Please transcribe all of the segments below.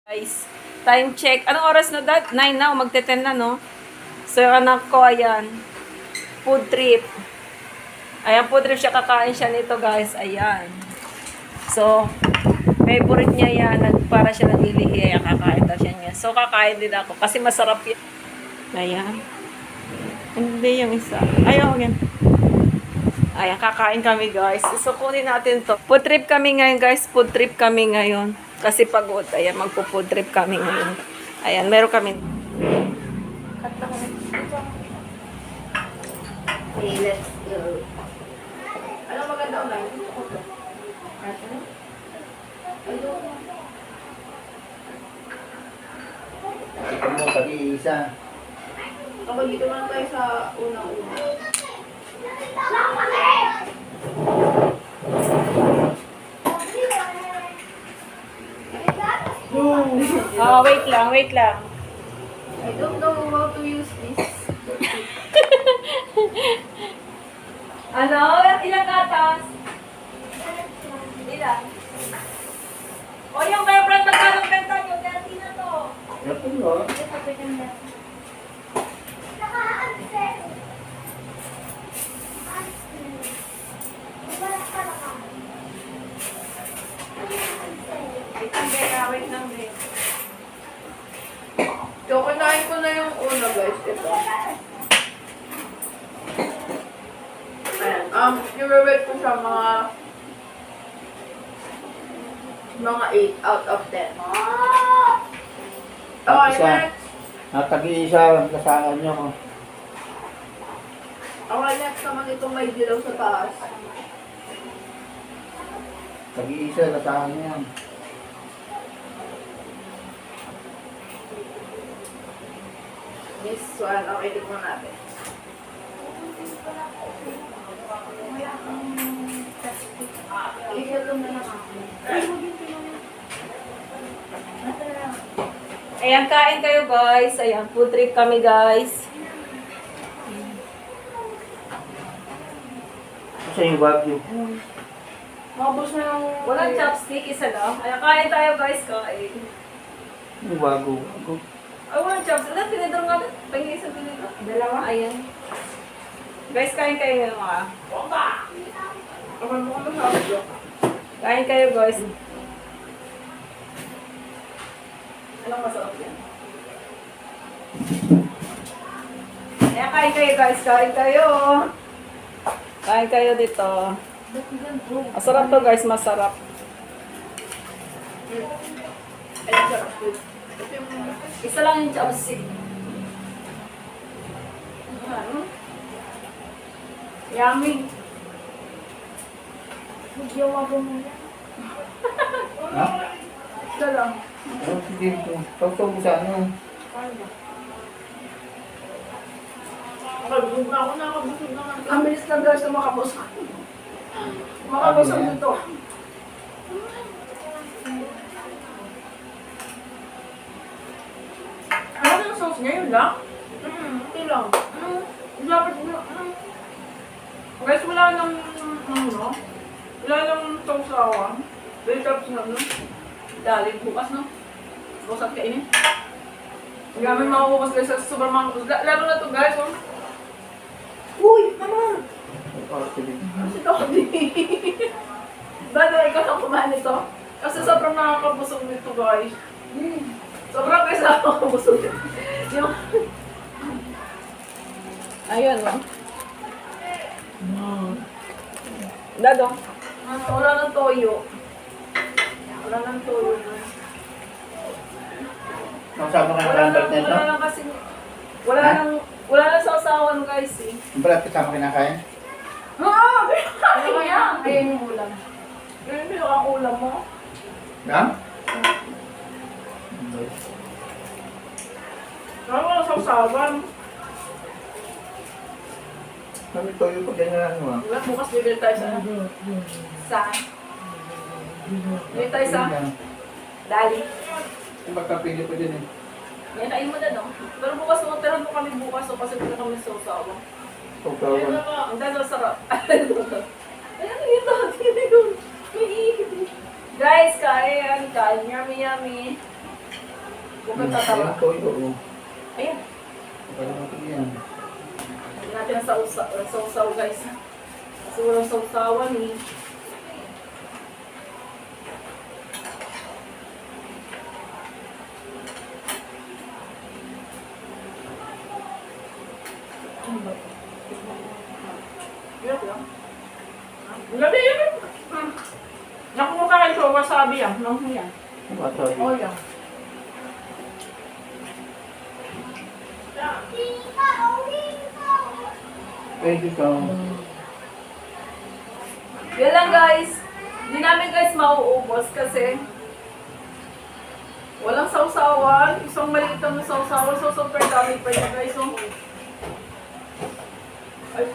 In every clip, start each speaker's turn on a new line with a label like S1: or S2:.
S1: Guys, time check. Anong oras na dad? 9 na, magte-10 na, no? So, yung anak ko, ayan. Food trip. Ayan, food trip siya. Kakain siya nito, guys. Ayan. So, favorite niya yan. Para siya naglilihi. Ayan, kakain daw siya niya. So, kakain din ako. Kasi masarap yan. Ayan. Hindi yung isa. Ayaw, yan. Ayan, kakain kami, guys. So, kunin natin to. Food trip kami ngayon, guys. Food trip kami ngayon. Kasi pagod. Ayan, magpo-food trip kami ngayon. Ayan, meron kami.
S2: Okay, let's go. Ano maganda online?
S3: Ito mo, pag-iisa.
S2: Kapag dito lang tayo sa unang-una.
S1: Oh, wait lang, wait lang.
S2: I don't know how to use this.
S1: Ano? Ilang gatas? Ilan? O yung kaya brand magkalong benta nyo, dati na to.
S3: Ito mo.
S1: Wait lang, Bea, wait lang, Bea.
S2: So, kunain ko na yung una, guys. Ito. Ayan. I-rate ko siya mga 8 out of 10. Okay,
S3: Isa.
S2: next.
S3: Tag-iisa, kasaan nyo.
S2: Okay, next naman itong may dilaw sa taas.
S3: Tag-iisa, kasaan nyo.
S2: This one, okay, tikman natin.
S1: Ayan, kain kayo, guys. Ayan, food trip kami, guys.
S3: Kasi yung Wagyu.
S2: Makabos na yung...
S1: Walang chopstick, isa lang. Ayan, kain tayo, guys. Kain.
S3: Yung Wagyu.
S1: Ay, walang chopstick. Ilan tinidor nga doon? Pagin isang tinidor. Dalawa. Ayan. Guys, kain kayo ngayon, mga.
S2: Okay, mukhang masarap yun.
S1: Kain kayo, guys. Anong masarap yan? Ayan, kain kayo, guys. Kain kayo. Kain kayo dito. Masarap to, guys. Masarap.
S2: Ay, sarap yun. Ito yung...
S1: Isa lang yung chopstick.
S2: Ano?
S1: Yummy.
S3: Ha?
S2: Isa lang.
S3: Ano si Dito? Tawag mo sa ano?
S2: Nakabusog na ako, nakabusog na ako.
S1: Ang bilis lang, guys, na makabusog. Makabusog dito.
S2: Ano yung sauce ngayon lang? Ito lang. Dapat mo. Guys, wala nang ano? Wala nang sausawan. Very tapos na, no? Dali, bukas, no? Bukas at kainin. Ang gamit makukupas guys sa supermarket. Lalo na to guys, oh. Uy! Ano? Kasi ito hindi. Bado, ikaw lang kumain nito. Kasi sobrang nakakabusog nito guys. Sobrang guys nakakabusog. Yung...
S1: Ayun, no? Dado.
S2: Wala nang toyo. Wala nang toyo.
S3: Nakasama ka ng
S1: Wala
S3: rambert nito?
S1: lang kasi... Wala nang sausawan, guys, eh.
S3: Yung balat kasama kinakain?
S2: Oo! Ano kaya?
S1: Ayun yung ulam.
S2: Hindi ang ulam mo.
S3: Ha?
S2: Wala sa usawan.
S3: Kami toyo pag ganyan ano ah.
S2: Wala, bukas bibili tayo sa... Saan? Bibili tayo sa... Dali.
S3: Kung magkapili pa din eh.
S1: Yan, ayun mo na, no? Pero bukas, tirahan mo kami bukas, so kasi wala kami sausawan.
S3: Sausawan.
S1: Ang dalawa sarap. Ayan, yun natin yun. Guys, kain. Kain. Yummy, yummy. ba tatawa?
S3: Ayan, toyo. Oh.
S1: Ayan.
S3: Kalimutan yan.
S1: Hindi natin ang sausaw guys. Kasi walang sausawan eh. Ano ba ito?
S2: Hirap lang. Gabi yun. Nakumakain ko, wasabi yan. Nang yan.
S3: Wasabi.
S2: Oh, yan.
S3: Pwede ka.
S1: Yan lang guys. Hindi namin guys mauubos kasi walang sausawan. Isang maliit na sausawan. So super dami pa niya guys. So,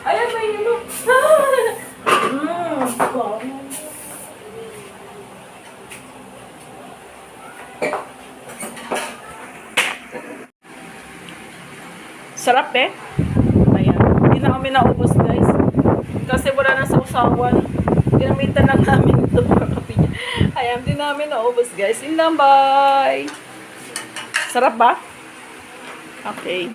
S1: ayan may nilo. Wow. Sarap eh. Ayan. Hindi na kami naubos guys. Kasi wala na sausawan. Ginamitan lang namin ito para kape niya. Ayan, hindi namin naubos guys. Yun lang, bye! Sarap ba? Okay.